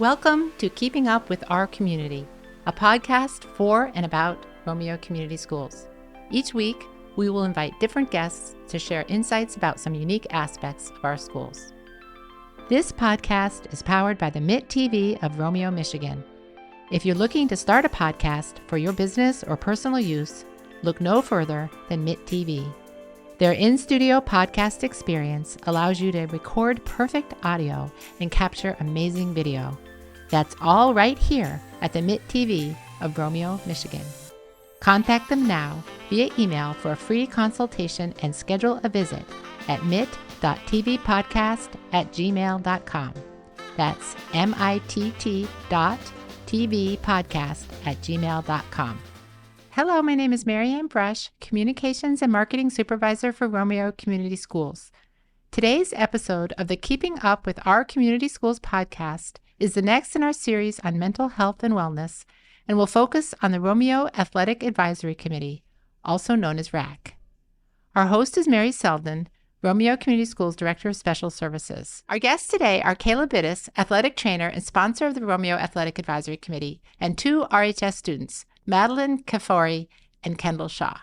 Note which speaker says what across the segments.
Speaker 1: Welcome to Keeping Up with Our Community, a podcast for and about Romeo Community Schools. Each week, we will invite different guests to share insights about some unique aspects of our schools. This podcast is powered by the MIT TV of Romeo, Michigan. If you're looking to start a podcast for your business or personal use, look no further than MIT TV. Their in-studio podcast experience allows you to record perfect audio and capture amazing video. That's all right here at the MIT TV of Romeo, Michigan. Contact them now via email for a free consultation and schedule a visit at mit.tvpodcast@gmail.com. That's mitt.tvpodcast@gmail.com. Hello, my name is Marianne Brush, Communications and Marketing Supervisor for Romeo Community Schools. Today's episode of the Keeping Up with Our Community Schools podcast is the next in our series on mental health and wellness, and will focus on the Romeo Athletic Advisory Committee, also known as RAAC. Our host is Mary Selden, Romeo Community Schools Director of Special Services. Our guests today are Kayla Bittis, athletic trainer and sponsor of the Romeo Athletic Advisory Committee, and two RHS students, Madeline Kafori and Kendall Shaw.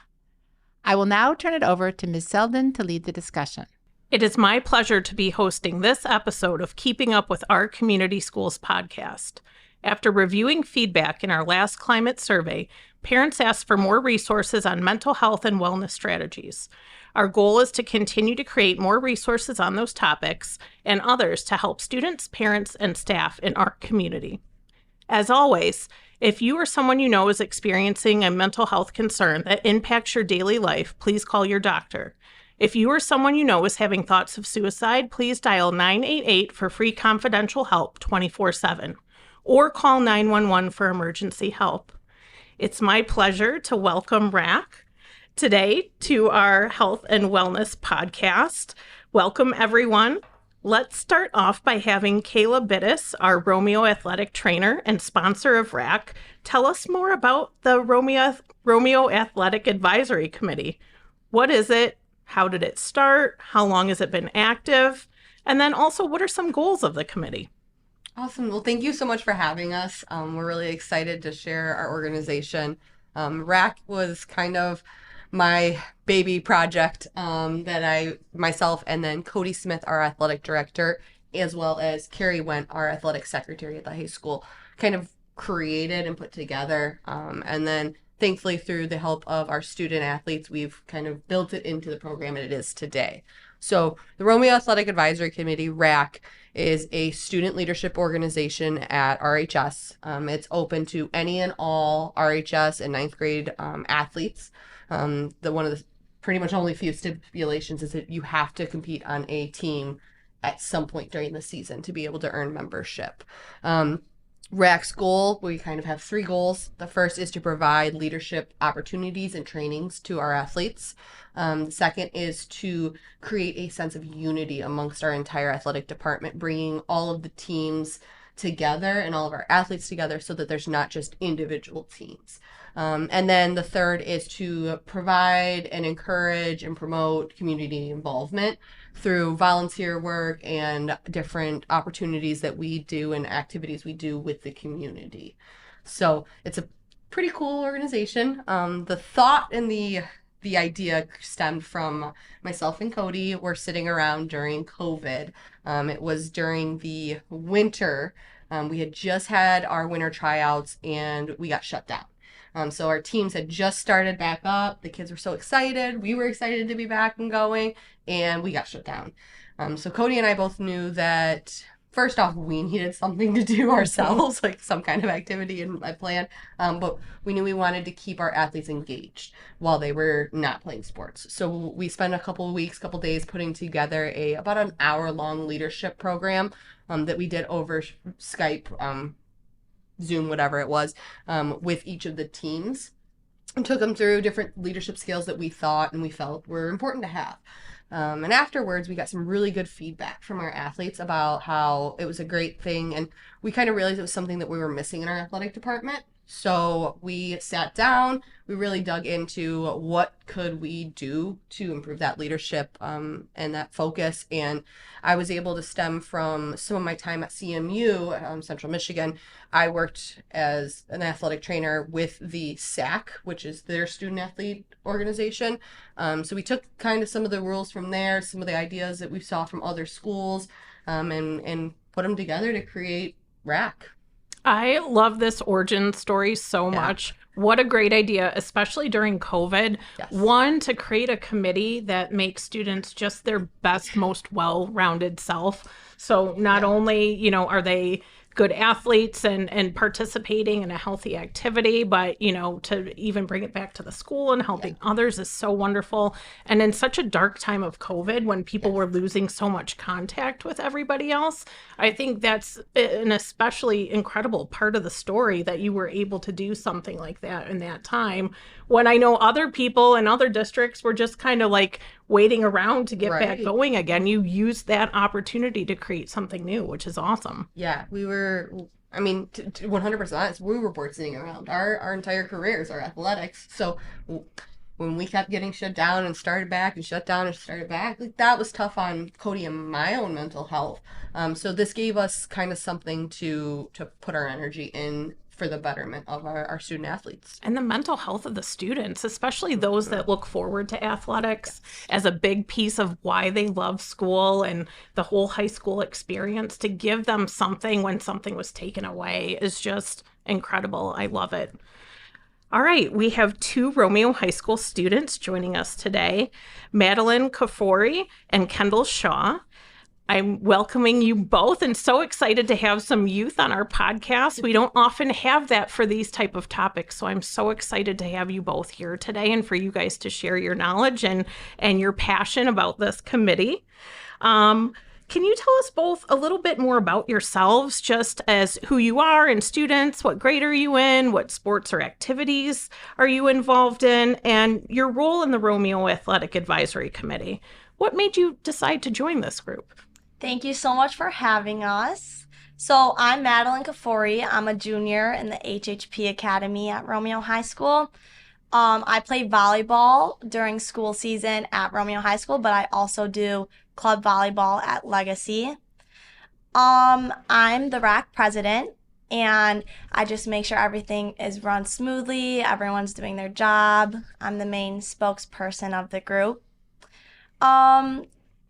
Speaker 1: I will now turn it over to Ms. Selden to lead the discussion.
Speaker 2: It is my pleasure to be hosting this episode of Keeping Up with Our Community Schools podcast. After reviewing feedback in our last climate survey, parents asked for more resources on mental health and wellness strategies. Our goal is to continue to create more resources on those topics and others to help students, parents, and staff in our community. As always, if you or someone you know is experiencing a mental health concern that impacts your daily life, please call your doctor. If you or someone you know is having thoughts of suicide, please dial 988 for free confidential help 24/7, or call 911 for emergency help. It's my pleasure to welcome RAAC today to our Health and Wellness podcast. Welcome, everyone. Let's start off by having Kayla Bittis, our Romeo Athletic trainer and sponsor of RAAC, tell us more about the Romeo Athletic Advisory Committee. What is it? How did it start? How long has it been active? And then also, what are some goals of the committee?
Speaker 3: Awesome. Well, thank you so much for having us. We're really excited to share our organization. RAAC was kind of my baby project that myself and then Cody Smith, our athletic director, as well as Carrie Went, our athletic secretary at the high school, kind of created and put together. And then thankfully, through the help of our student athletes, we've kind of built it into the program it is today. So the Romeo Athletic Advisory Committee, RAAC, is a student leadership organization at RHS. It's open to any and all RHS and ninth grade athletes. One of the pretty much only few stipulations is that you have to compete on a team at some point during the season to be able to earn membership. RAAC's goal, we kind of have three goals. The first is to provide leadership opportunities and trainings to our athletes. The second is to create a sense of unity amongst our entire athletic department, bringing all of the teams together and all of our athletes together so that there's not just individual teams. And then the third is to provide and encourage and promote community involvement through volunteer work and different opportunities that we do and activities we do with the community. So it's a pretty cool organization. The thought and the idea stemmed from myself and Cody. We're sitting around during COVID. It was during the winter. We had just had our winter tryouts and we got shut down. So our teams had just started back up. The kids were so excited. We were excited to be back and going, and we got shut down. So Cody and I both knew that, first off, we needed something to do ourselves, like some kind of activity and a plan. But we knew we wanted to keep our athletes engaged while they were not playing sports. So we spent a couple days putting together about an hour-long leadership program that we did over Skype, Zoom, whatever it was, with each of the teams, and took them through different leadership skills that we thought and we felt were important to have. And afterwards, we got some really good feedback from our athletes about how it was a great thing, and we kind of realized it was something that we were missing in our athletic department. So we sat down, we really dug into what could we do to improve that leadership and that focus. And I was able to stem from some of my time at CMU, Central Michigan. I worked as an athletic trainer with the SAC, which is their student athlete organization. So we took kind of some of the rules from there, some of the ideas that we saw from other schools, and put them together to create RAAC.
Speaker 2: I love this origin story so much. What a great idea, especially during COVID.
Speaker 3: Yes.
Speaker 2: One, to create a committee that makes students just their best, most well-rounded self. So not only, you know, are they good athletes and participating in a healthy activity, but, you know, to even bring it back to the school and helping others is so wonderful. And in such a dark time of COVID, when people were losing so much contact with everybody else, I think that's an especially incredible part of the story, that you were able to do something like that in that time, when I know other people in other districts were just kind of like waiting around to get back going again. You used that opportunity to create something new, which is awesome.
Speaker 3: Yeah, we were, I mean, to 100% honest, we were bored sitting around our entire careers, our athletics. So when we kept getting shut down and started back and shut down and started back, like, that was tough on Cody and my own mental health. So this gave us kind of something to put our energy in for the betterment of our student athletes.
Speaker 2: And the mental health of the students, especially those that look forward to athletics as a big piece of why they love school and the whole high school experience, to give them something when something was taken away is just incredible. I love it. All right, we have 2 Romeo High School students joining us today, Madeline Kafori and Kendall Shaw. I'm welcoming you both and so excited to have some youth on our podcast. We don't often have that for these type of topics, so I'm so excited to have you both here today and for you guys to share your knowledge and your passion about this committee. Can you tell us both a little bit more about yourselves, just as who you are and students? What grade are you in? What sports or activities are you involved in? And your role in the Romeo Athletic Advisory Committee. What made you decide to join this group?
Speaker 4: Thank you so much for having us. So I'm Madeline Kafori. I'm a junior in the HHP Academy at Romeo High School. I play volleyball during school season at Romeo High School, but I also do club volleyball at Legacy. I'm the RAAC president, and I just make sure everything is run smoothly, everyone's doing their job. I'm the main spokesperson of the group.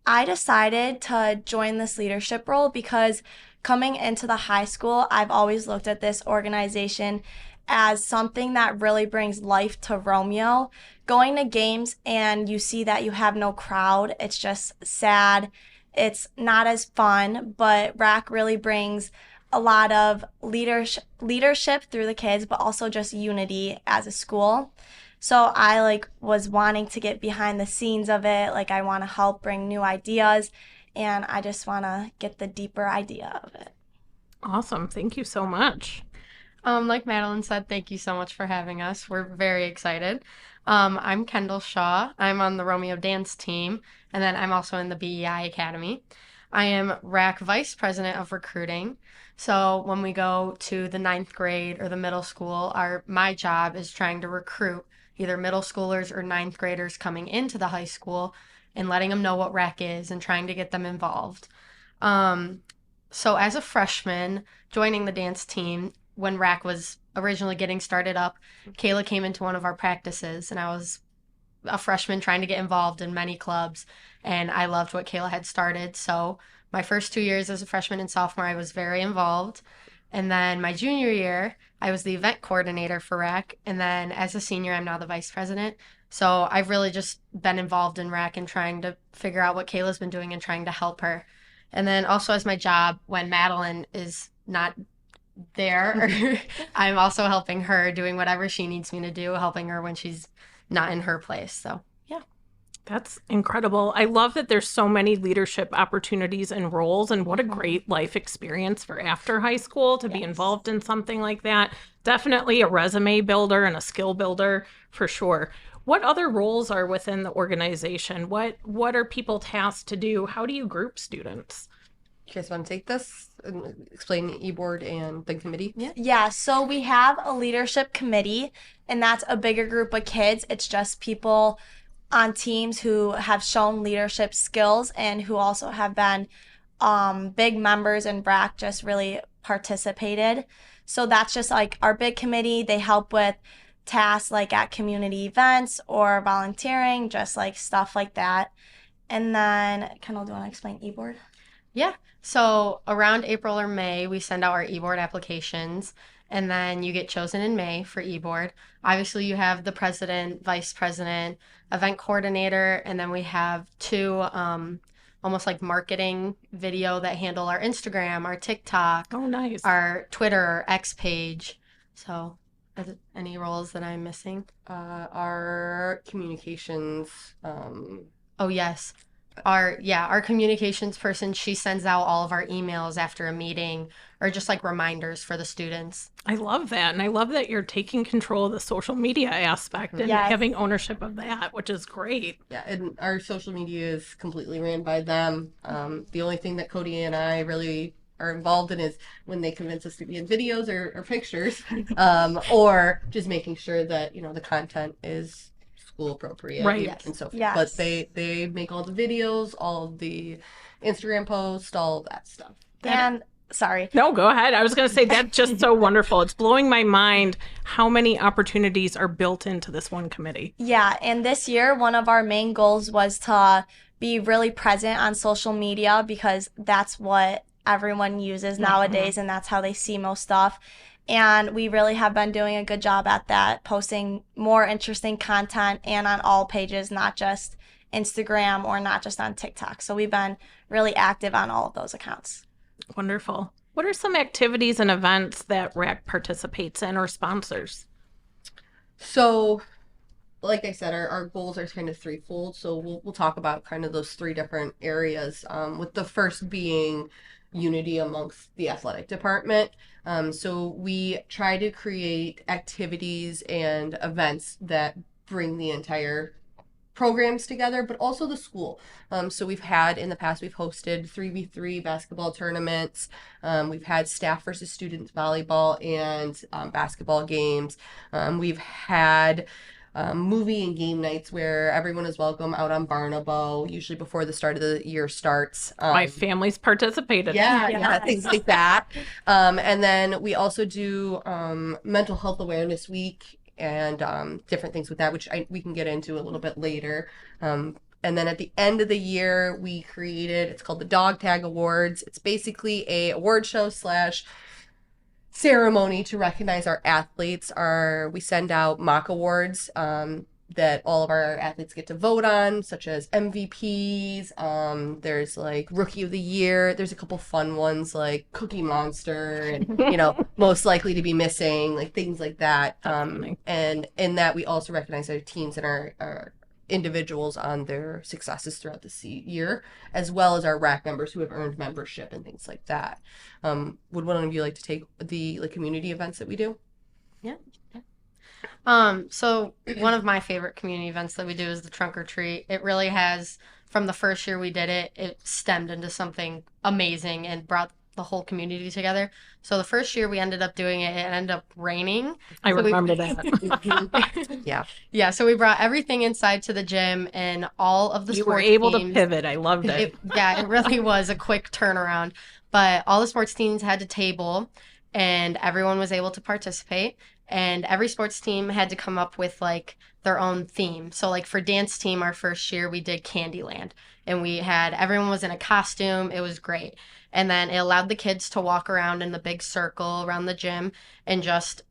Speaker 4: I decided to join this leadership role because coming into the high school, I've always looked at this organization as something that really brings life to Romeo. Going to games and you see that you have no crowd, it's just sad. It's not as fun, but RAAC really brings a lot of leadership through the kids, but also just unity as a school. So I was wanting to get behind the scenes of it. I want to help bring new ideas, and I just want to get the deeper idea of it.
Speaker 2: Awesome. Thank you so much.
Speaker 5: Like Madeline said, thank you so much for having us. We're very excited. I'm Kendall Shaw. I'm on the Romeo dance team, and then I'm also in the BEI Academy. I am RAAC Vice President of Recruiting. So when we go to the 9th grade or the middle school, my job is trying to recruit either middle schoolers or 9th graders coming into the high school and letting them know what RAAC is and trying to get them involved. So as a freshman, joining the dance team, when RAAC was originally getting started up, Kayla came into one of our practices, and I was a freshman trying to get involved in many clubs, and I loved what Kayla had started. So my first 2 years as a freshman and sophomore, I was very involved. And then my junior year, I was the event coordinator for RAAC. And then as a senior, I'm now the vice president. So I've really just been involved in RAAC and trying to figure out what Kayla's been doing and trying to help her. And then also as my job, when Madeline is not there, I'm also helping her, doing whatever she needs me to do, helping her when she's not in her place. So yeah.
Speaker 2: That's incredible. I love that there's so many leadership opportunities and roles, and what a great life experience for after high school to be involved in something like that. Definitely a resume builder and a skill builder for sure. What other roles are within the organization? What are people tasked to do? How do you group students?
Speaker 3: You guys want to take this and explain the e-board and the committee?
Speaker 4: Yeah, so we have a leadership committee, and that's a bigger group of kids. It's just people on teams who have shown leadership skills and who also have been big members in RAAC, just really participated. So that's just like our big committee. They help with tasks like at community events or volunteering, just like stuff like that. And then, Kendall, do you want to explain e-board?
Speaker 5: Yeah. So around April or May, we send out our e-board applications, and then you get chosen in May for e-board. Obviously, you have the president, vice president, event coordinator, and then we have two almost like marketing video that handle our Instagram, our TikTok,
Speaker 2: Oh, nice.
Speaker 5: our Twitter, our X page. So, are there any roles that I'm missing?
Speaker 3: Our communications.
Speaker 5: Oh, yes. Our communications person, she sends out all of our emails after a meeting or just like reminders for the students.
Speaker 2: I love that. And I love that you're taking control of the social media aspect and
Speaker 4: Yes.
Speaker 2: having ownership of that, which is great.
Speaker 3: Yeah, and our social media is completely ran by them. The only thing that Cody and I really are involved in is when they convince us to be in videos or pictures, or just making sure that, the content is school appropriate,
Speaker 2: Right.
Speaker 3: and so forth.
Speaker 4: Yes.
Speaker 3: But they make all the videos, all of the Instagram posts, all of that stuff.
Speaker 4: And sorry.
Speaker 2: No, go ahead. I was going to say that's just so wonderful. It's blowing my mind how many opportunities are built into this one committee.
Speaker 4: Yeah, and this year, one of our main goals was to be really present on social media because that's what everyone uses nowadays and that's how they see most stuff. And we really have been doing a good job at that, posting more interesting content and on all pages, not just Instagram or not just on TikTok. So we've been really active on all of those accounts.
Speaker 2: Wonderful. What are some activities and events that RAAC participates in or sponsors?
Speaker 3: So, like I said, our goals are kind of threefold. So we'll talk about kind of those three different areas. With the first being unity amongst the athletic department. So we try to create activities and events that bring the entire programs together, but also the school. So we've had in the past, we've hosted 3v3 basketball tournaments. We've had staff versus students volleyball and basketball games. We've had movie and game nights where everyone is welcome out on Barnabo, usually before the start of the year starts.
Speaker 2: My family's participated.
Speaker 3: Yeah, things like that. And then we also do Mental Health Awareness Week and different things with that, which we can get into a little bit later. And then at the end of the year, we created, it's called the Dog Tag Awards. It's basically a award show / ceremony to recognize our athletes. We send out mock awards that all of our athletes get to vote on, such as MVPs. There's like Rookie of the Year. There's a couple fun ones like Cookie Monster and most likely to be missing, like things like that. And in that we also recognize our teams and our individuals on their successes throughout the year, as well as our RAAC members who have earned membership and things like that. Would one of you like to take the community events that we do?
Speaker 5: Yeah. So one of my favorite community events that we do is the trunk or treat. It really has, from the first year we did it, it stemmed into something amazing and brought the whole community together. So the first year we ended up doing it, it ended up raining.
Speaker 2: I remember that.
Speaker 3: Yeah.
Speaker 5: Yeah, so we brought everything inside to the gym and all of the
Speaker 2: You
Speaker 5: sports
Speaker 2: were able
Speaker 5: teams.
Speaker 2: to pivot. I loved it.
Speaker 5: It really was a quick turnaround. But all the sports teams had to table and everyone was able to participate. And every sports team had to come up with like their own theme. So like for dance team, our first year we did Candyland and everyone was in a costume. It was great. And then it allowed the kids to walk around in the big circle around the gym and just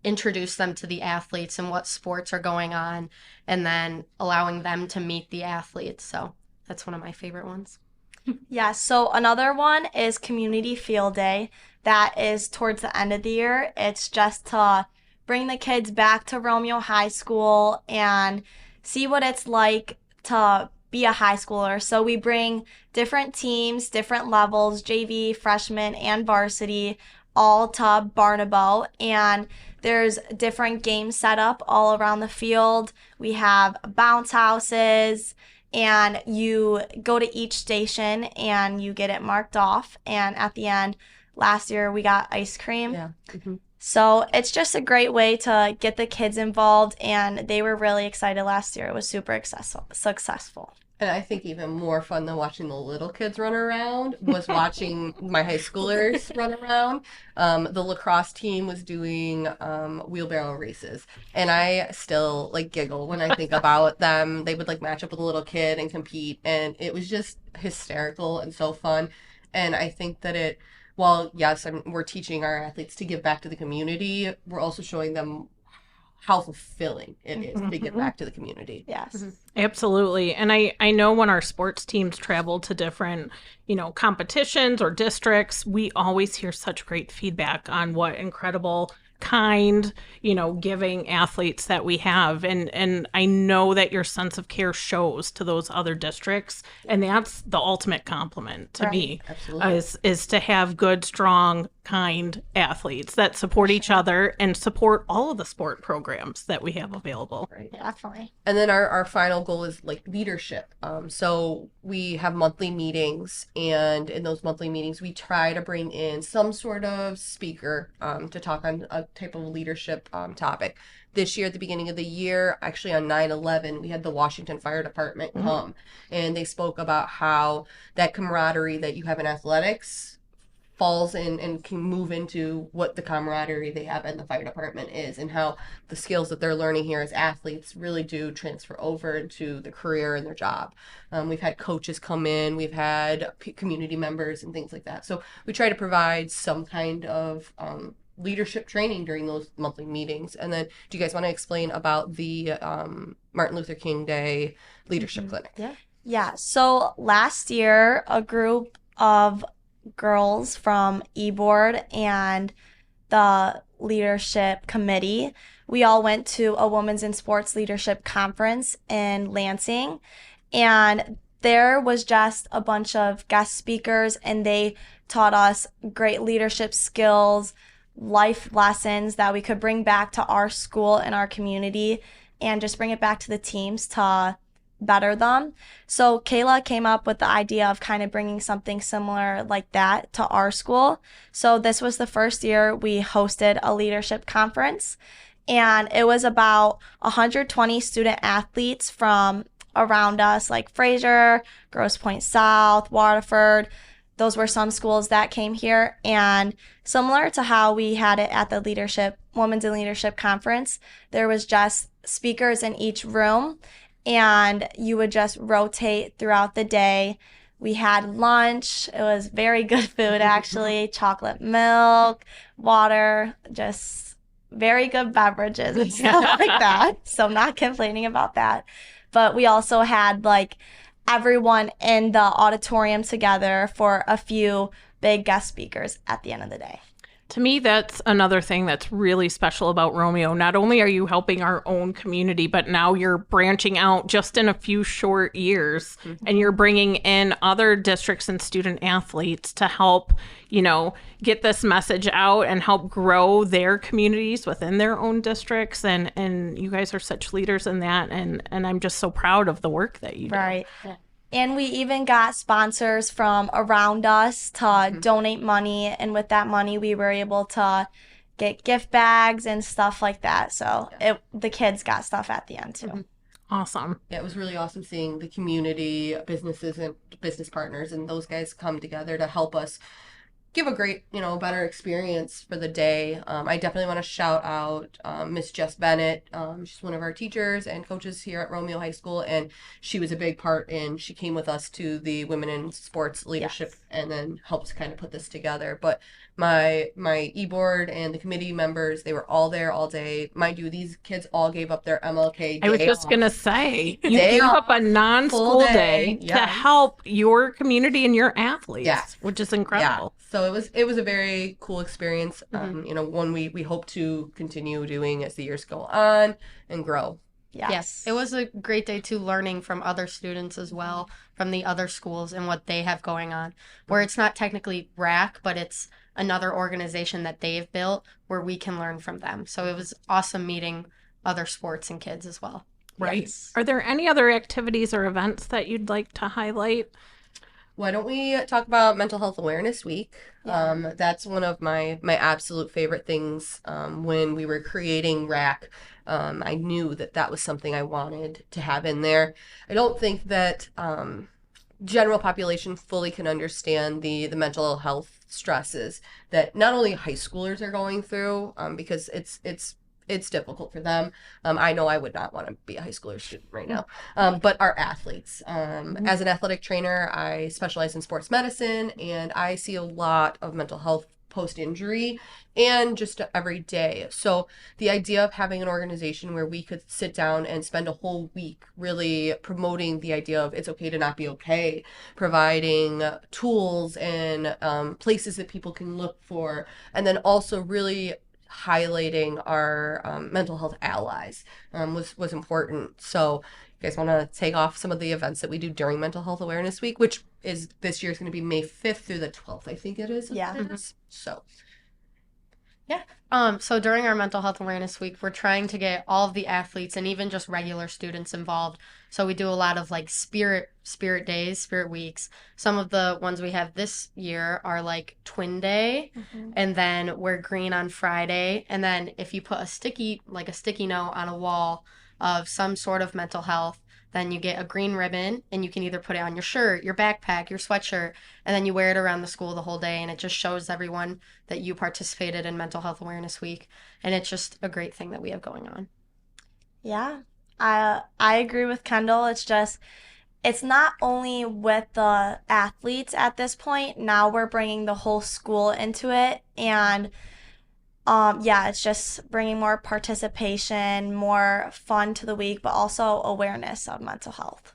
Speaker 5: introduce them to the athletes and what sports are going on, and then allowing them to meet the athletes. So that's one of my favorite ones.
Speaker 4: Yeah, so another one is Community Field Day. That is towards the end of the year. It's just to bring the kids back to Romeo High School and see what it's like to be a high schooler. So we bring different teams, different levels, JV, freshman, and varsity, all to Barnabo. And there's different games set up all around the field. We have bounce houses, and you go to each station and you get it marked off. And at the end, last year we got ice cream.
Speaker 3: Yeah. Mm-hmm.
Speaker 4: So it's just a great way to get the kids involved, and they were really excited last year. It was super successful.
Speaker 3: And I think even more fun than watching the little kids run around was watching my high schoolers run around. The lacrosse team was doing wheelbarrow races. And I still like giggle when I think about them. They would like match up with a little kid and compete. And it was just hysterical and so fun. And I think that well, yes, we're teaching our athletes to give back to the community. We're also showing them how fulfilling it is to give back to the community.
Speaker 4: Yes.
Speaker 2: Absolutely. And I know when our sports teams travel to different, competitions or districts, we always hear such great feedback on what incredible, kind, giving athletes that we have. And I know that your sense of care shows to those other districts. And that's the ultimate compliment to me.
Speaker 3: Absolutely.
Speaker 2: Is to have good, strong, kind athletes that support each other and support all of the sport programs that we have available.
Speaker 3: Right.
Speaker 4: Definitely.
Speaker 3: And then our final goal is like leadership. So we have monthly meetings, and in those monthly meetings, we try to bring in some sort of speaker to talk on a type of leadership topic. This year, at the beginning of the year, actually on 9/11, we had the Washington Fire Department come, and they spoke about how that camaraderie that you have in athletics falls in and can move into what the camaraderie they have in the fire department is, and how the skills that they're learning here as athletes really do transfer over into the career and their job. We've had coaches come in, we've had community members and things like that. So we try to provide some kind of leadership training during those monthly meetings. And then do you guys want to explain about the Martin Luther King Day Leadership Clinic?
Speaker 4: Yeah. So last year, a group of girls from eBoard and the leadership committee, we all went to a women's in sports leadership conference in Lansing, and there was just a bunch of guest speakers, and they taught us great leadership skills, life lessons that we could bring back to our school and our community and just bring it back to the teams to better them. So Kayla came up with the idea of kind of bringing something similar like that to our school. So this was the first year we hosted a leadership conference, and it was about 120 student athletes from around us, like Fraser, Grosse Pointe South, Waterford. Those were some schools that came here, and similar to how we had it at the Women's in Leadership Conference, there was just speakers in each room, and you would just rotate throughout the day. We had lunch. It was very good food, actually. Chocolate milk, water, just very good beverages and stuff like that. So I'm not complaining about that. But we also had like everyone in the auditorium together for a few big guest speakers at the end of the day.
Speaker 2: To me, that's another thing that's really special about Romeo. Not only are you helping our own community, but now you're branching out just in a few short years, and you're bringing in other districts and student athletes to help, get this message out and help grow their communities within their own districts. And you guys are such leaders in that. And I'm just so proud of the work that you do.
Speaker 4: Right. Yeah. And we even got sponsors from around us to donate money. And with that money, we were able to get gift bags and stuff like that. So the kids got stuff at the end, too.
Speaker 2: Awesome.
Speaker 3: Yeah, it was really awesome seeing the community, businesses and business partners, and those guys come together to help us give a great, better experience for the day. I definitely want to shout out Miss Jess Bennett. She's one of our teachers and coaches here at Romeo High School, and she was a big part she came with us to the Women in Sports Leadership and then helped kind of put this together. But my e-board and the committee members, they were all there all day. Mind you, these kids all gave up their MLK day
Speaker 2: I was just going to say, you gave up a non-school day to help your community and your athletes, which is incredible.
Speaker 3: Yeah. So it was a very cool experience, one we hope to continue doing as the years go on and grow.
Speaker 5: Yes. It was a great day too, learning from other students as well, from the other schools and what they have going on, where it's not technically RAAC, but it's another organization that they've built where we can learn from them. So it was awesome meeting other sports and kids as well.
Speaker 2: right?
Speaker 4: Yes.
Speaker 2: Are there any other activities or events that you'd like to highlight?
Speaker 3: Why don't we talk about Mental Health Awareness Week?
Speaker 4: Yeah.
Speaker 3: That's one of my absolute favorite things. When we were creating RAAC, I knew that was something I wanted to have in there. I don't think that general population fully can understand the mental health stresses that not only high schoolers are going through, because it's difficult for them. I know I would not want to be a high schooler student right now, but our athletes. As an athletic trainer, I specialize in sports medicine, and I see a lot of mental health post-injury and just every day. So the idea of having an organization where we could sit down and spend a whole week really promoting the idea of it's okay to not be okay, providing tools and places that people can look for, and then also really highlighting our mental health allies was important. So you guys want to take off some of the events that we do during Mental Health Awareness Week, which is this year is going to be May 5th through the 12th, I think it is.
Speaker 4: Yeah.
Speaker 3: So
Speaker 5: So during our Mental Health Awareness Week, we're trying to get all of the athletes and even just regular students involved. So we do a lot of like spirit days, spirit weeks. Some of the ones we have this year are like Twin Day, and then we're green on Friday. And then if you put a sticky note on a wall of some sort of mental health, then you get a green ribbon, and you can either put it on your shirt, your backpack, your sweatshirt, and then you wear it around the school the whole day, and it just shows everyone that you participated in Mental Health Awareness Week, and it's just a great thing that we have going on.
Speaker 4: Yeah, I agree with Kendall. It's not only with the athletes at this point. Now we're bringing the whole school into it, and it's just bringing more participation, more fun to the week, but also awareness of mental health.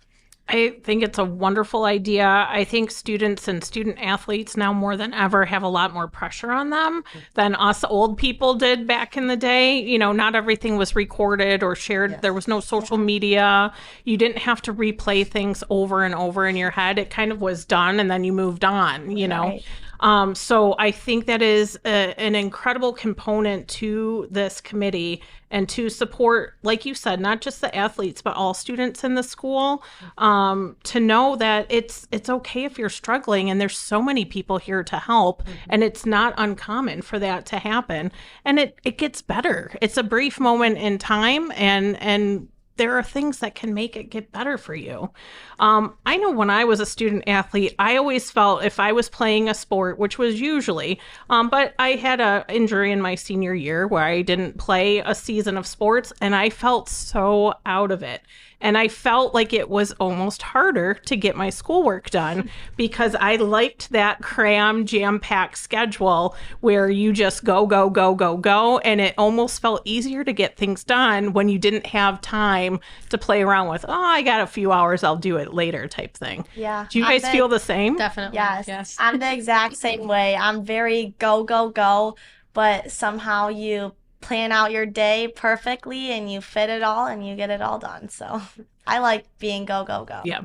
Speaker 2: I think it's a wonderful idea. I think students and student athletes now more than ever have a lot more pressure on them than us old people did back in the day. You know, not everything was recorded or shared. Yes. There was no social media. You didn't have to replay things over and over in your head. It kind of was done, and then you moved on, you know.
Speaker 4: Right.
Speaker 2: So I think that is an incredible component to this committee, and to support, like you said, not just the athletes, but all students in the school, to know that it's okay if you're struggling, and there's so many people here to help, and it's not uncommon for that to happen, and it gets better. It's a brief moment in time, and there are things that can make it get better for you. I know when I was a student athlete, I always felt if I was playing a sport, which was usually, but I had an injury in my senior year where I didn't play a season of sports, and I felt so out of it. And I felt like it was almost harder to get my schoolwork done because I liked that cram, jam-packed schedule where you just go, go, go, go, go. And it almost felt easier to get things done when you didn't have time to play around with, oh, I got a few hours, I'll do it later type thing.
Speaker 4: Yeah.
Speaker 2: Do you guys feel the same?
Speaker 5: Definitely.
Speaker 4: Yes. I'm the exact same way. I'm very go, go, go, but somehow you plan out your day perfectly and you fit it all and you get it all done. So I like being go, go, go.
Speaker 2: Yeah.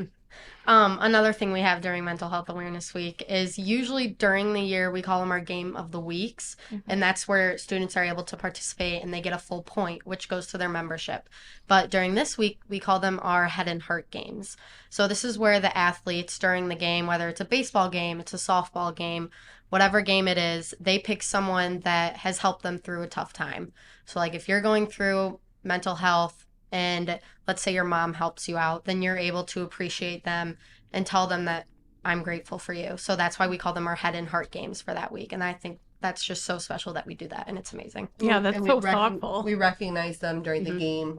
Speaker 5: Another thing we have during Mental Health Awareness Week is usually during the year we call them our Game of the Weeks, and that's where students are able to participate and they get a full point, which goes to their membership. But during this week, we call them our Head and Heart Games. So this is where the athletes during the game, whether it's a baseball game, it's a softball game, whatever game it is, they pick someone that has helped them through a tough time. So like if you're going through mental health, and let's say your mom helps you out, then you're able to appreciate them and tell them that I'm grateful for you. So that's why we call them our Head and Heart Games for that week. And I think that's just so special that we do that, and it's amazing.
Speaker 2: Yeah, that's so thoughtful.
Speaker 3: We recognize them during the game,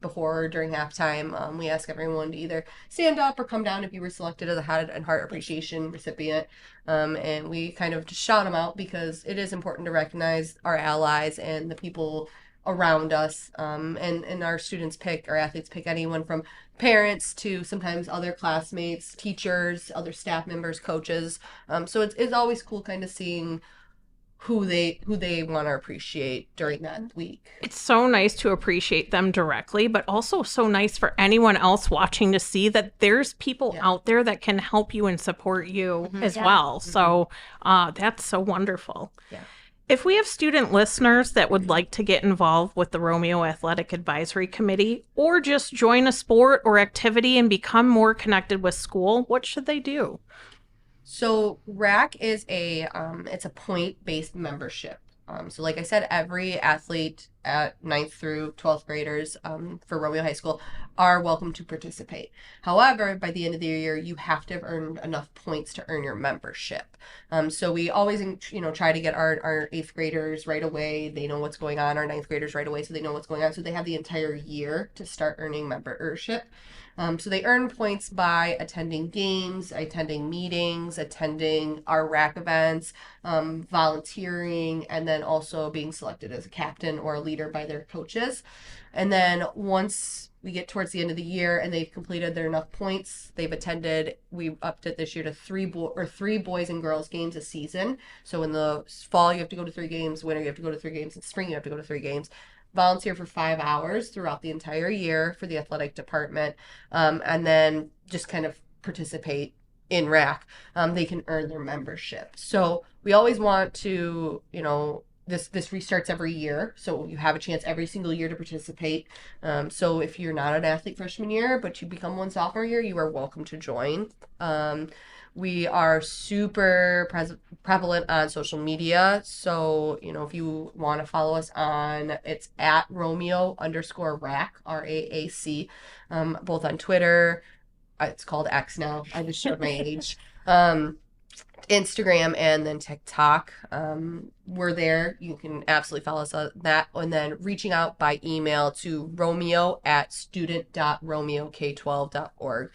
Speaker 3: before or during halftime. We ask everyone to either stand up or come down if you were selected as a Head and Heart Appreciation recipient. And we kind of just shout them out because it is important to recognize our allies and the people around us, and our athletes pick anyone from parents to sometimes other classmates, teachers, other staff members, coaches. So it's always cool kind of seeing who they want to appreciate during that week.
Speaker 2: It's so nice to appreciate them directly, but also so nice for anyone else watching to see that there's people out there that can help you and support you as well. So that's so wonderful.
Speaker 3: Yeah.
Speaker 2: If we have student listeners that would like to get involved with the Romeo Athletic Advisory Committee or just join a sport or activity and become more connected with school, what should they do?
Speaker 3: So RAAC is it's a point-based membership. So like I said, every athlete at 9th through 12th graders for Romeo High School are welcome to participate. However, by the end of the year, you have to have earned enough points to earn your membership. So we always, try to get our 8th graders right away. They know what's going on. Our 9th graders right away, so they know what's going on. So they have the entire year to start earning membership. So they earn points by attending games, attending meetings, attending our RAAC events, volunteering, and then also being selected as a captain or a leader by their coaches. And then once we get towards the end of the year and they've completed their enough points, they've attended, we upped it this year to three boys and girls games a season. So in the fall, you have to go to 3 games. Winter, you have to go to 3 games. In spring, you have to go to 3 games. Volunteer for 5 hours throughout the entire year for the athletic department, and then just kind of participate in RAAC. They can earn their membership. So we always want to, this restarts every year, so you have a chance every single year to participate. So if you're not an athlete freshman year, but you become one sophomore year, you are welcome to join. We are super prevalent on social media. So, if you want to follow us it's at Romeo_RAAC, RAAC, both on Twitter. It's called X now. I just showed my age. Instagram and then TikTok. We're there. You can absolutely follow us on that. And then reaching out by email to romeo@student.romeok12.org.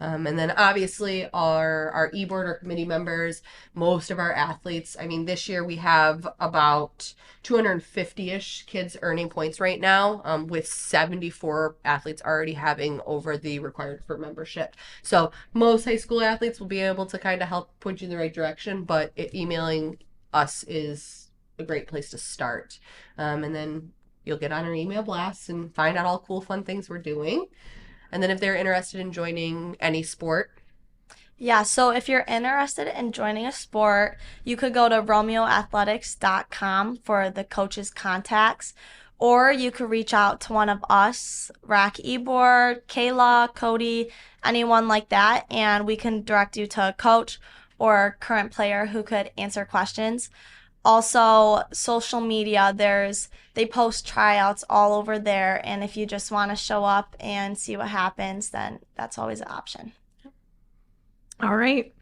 Speaker 3: And then obviously our e-board, our committee members, most of our athletes. I mean, this year we have about 250-ish kids earning points right now, with 74 athletes already having over the required for membership. So most high school athletes will be able to kind of help point you in the right direction, but emailing us is a great place to start. And then you'll get on our email blasts and find out all cool, fun things we're doing. And then if they're interested in joining any sport.
Speaker 4: Yeah, so if you're interested in joining a sport, you could go to romeoathletics.com for the coaches' contacts, or you could reach out to one of us, RAAC eBoard, Kayla, Cody, anyone like that, and we can direct you to a coach or current player who could answer questions. Also, social media, they post tryouts all over there, and if you just want to show up and see what happens, then that's always an option.
Speaker 2: All right.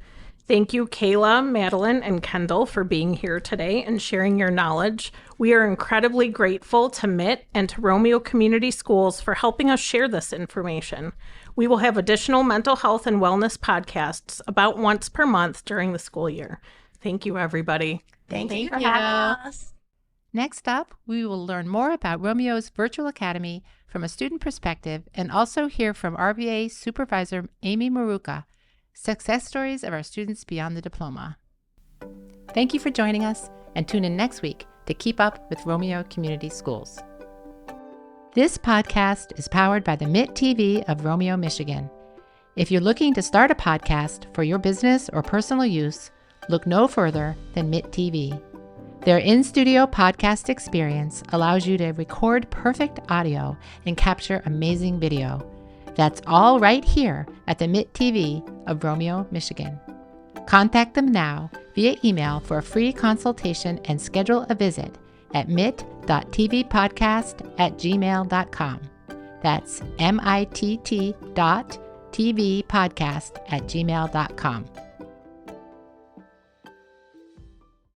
Speaker 2: Thank you, Kayla, Madeline, and Kendall for being here today and sharing your knowledge. We are incredibly grateful to MIT and to Romeo Community Schools for helping us share this information. We will have additional mental health and wellness podcasts about once per month during the school year. Thank you, everybody.
Speaker 4: Thank you for having us.
Speaker 1: Next up, we will learn more about Romeo's Virtual Academy from a student perspective and also hear from RVA Supervisor Amy Maruka, success stories of our students beyond the diploma. Thank you for joining us, and tune in next week to keep up with Romeo Community Schools. This podcast is powered by the MIT TV of Romeo, Michigan. If you're looking to start a podcast for your business or personal use, look no further than MIT TV. Their in-studio podcast experience allows you to record perfect audio and capture amazing video. That's all right here at the MIT TV of Romeo, Michigan. Contact them now via email for a free consultation and schedule a visit at mit.tvpodcast@gmail.com. That's mitt.tvpodcast@gmail.com.